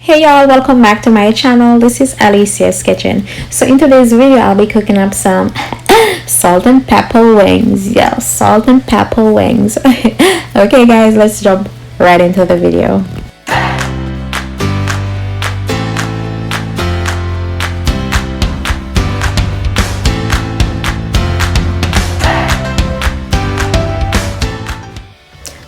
Hey y'all, welcome back to my channel. This is Alicia's Kitchen. So in today's video, I'll be cooking up some salt and pepper wings. Yeah, salt and pepper wings. Okay guys, let's jump right into the video.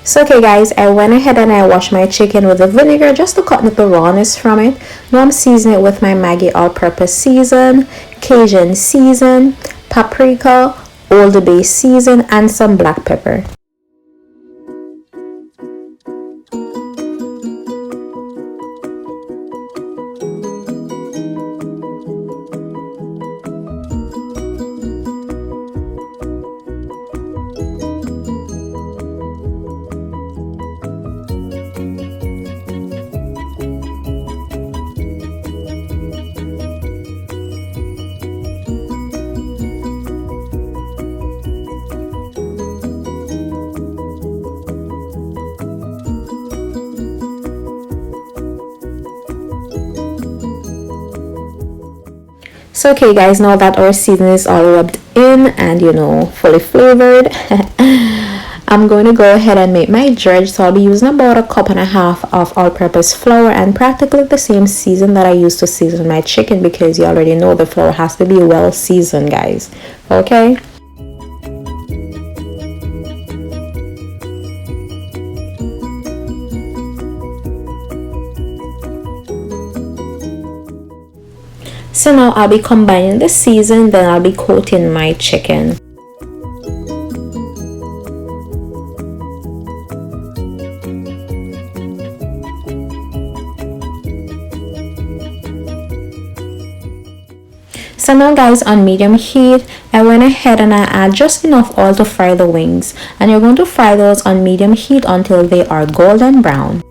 So okay guys, I went ahead and I washed my chicken with the vinegar just to cut the rawness from it. Now I'm seasoning it with my Maggi all-purpose season, Cajun season, paprika, Old Bay season, and some black pepper. So okay guys, now that our seasoning is all rubbed in and fully flavored, I'm going to go ahead and make my dredge. So I'll be using about 1.5 cups of all-purpose flour and practically the same season that I used to season my chicken, because you already know the flour has to be well seasoned guys. Okay. So now I'll be combining the season, then I'll be coating my chicken. So now guys, on medium heat, I went ahead and I add just enough oil to fry the wings, and you're going to fry those on medium heat until they are golden brown.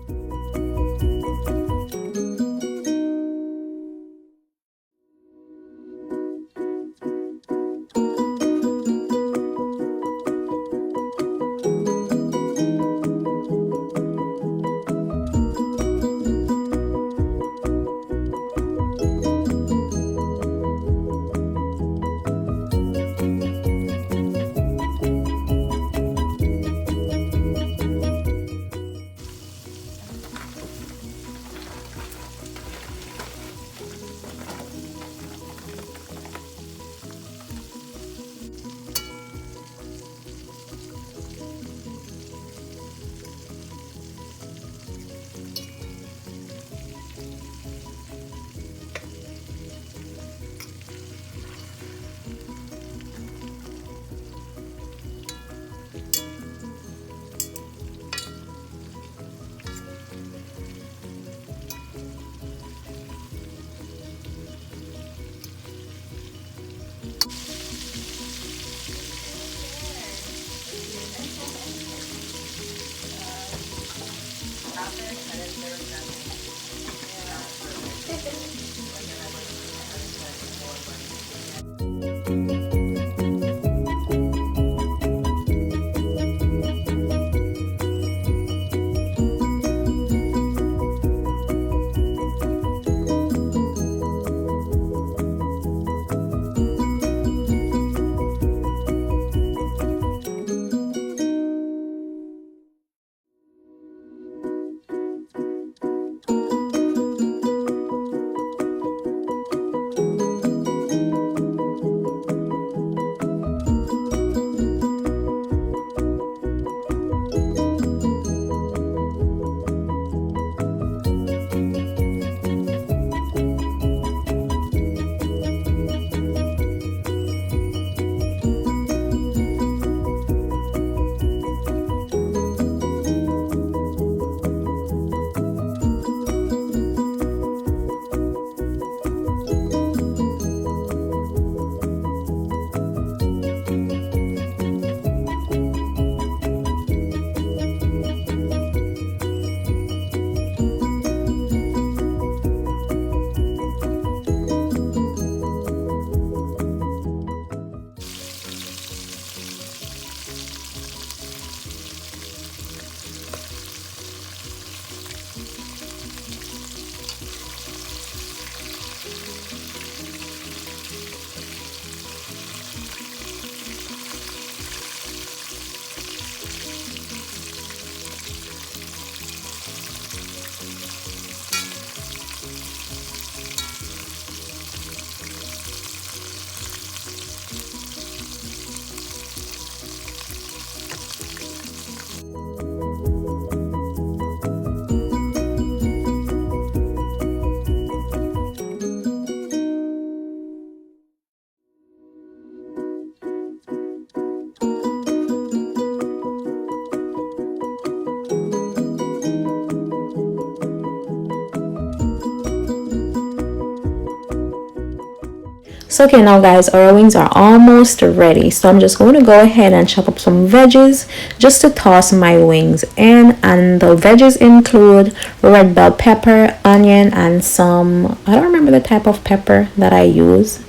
So okay, now guys, our wings are almost ready, so I'm just going to go ahead and chop up some veggies just to toss my wings in. And the veggies include red bell pepper, onion, and some, I don't remember the type of pepper that I use.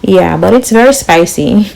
Yeah, but it's very spicy.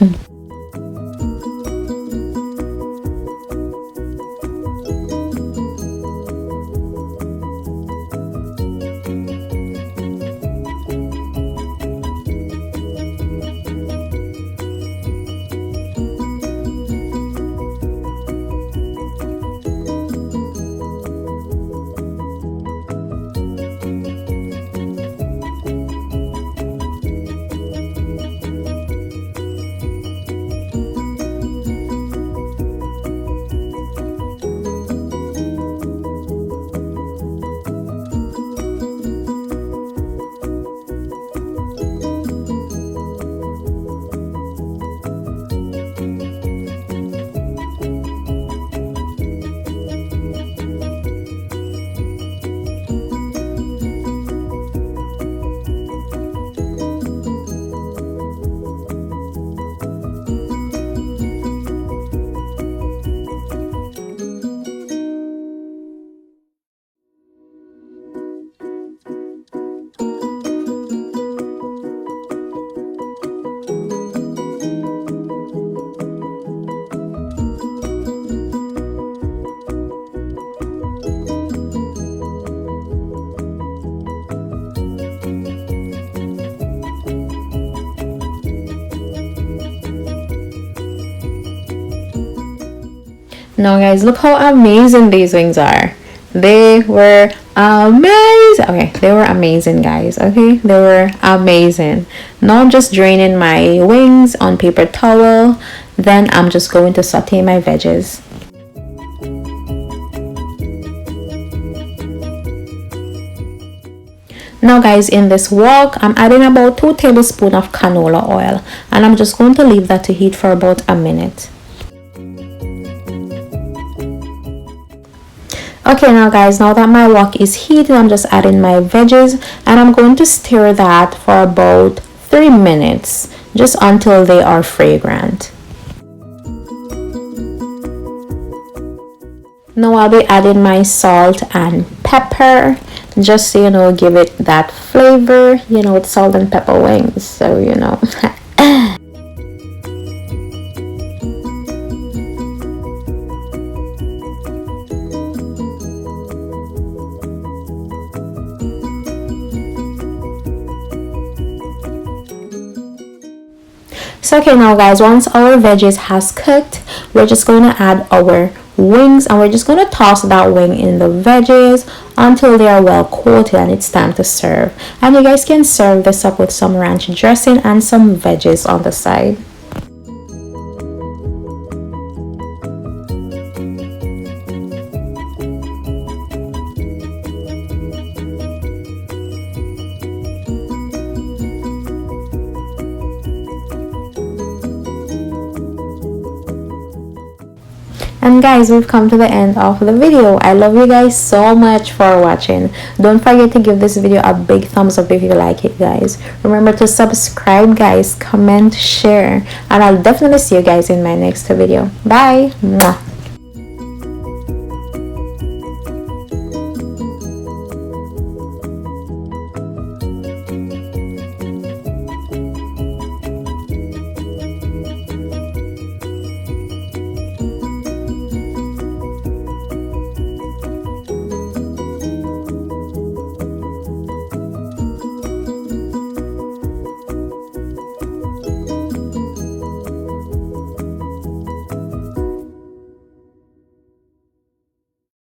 Now guys, look how amazing these wings are. They were amazing. Okay, they were amazing, guys. Okay, they were amazing. Now I'm just draining my wings on paper towel. Then I'm just going to saute my veggies. Now guys, in this wok, I'm adding about 2 tablespoons of canola oil, and I'm just going to leave that to heat for about a minute. Okay, now guys, now that my wok is heated, I'm just adding my veggies, and I'm going to stir that for about 3 minutes, just until they are fragrant. Now I'll be adding my salt and pepper, just so give it that flavor. It's salt and pepper wings, so So okay, now guys, once our veggies has cooked, we're just going to add our wings, and we're just going to toss that wing in the veggies until they are well coated and it's time to serve. And you guys can serve this up with some ranch dressing and some veggies on the side. And guys, we've come to the end of the video. I love you guys so much for watching. Don't forget to give this video a big thumbs up if you like it, guys. Remember to subscribe, guys, comment, share, and I'll definitely see you guys in my next video. Bye. Mwah.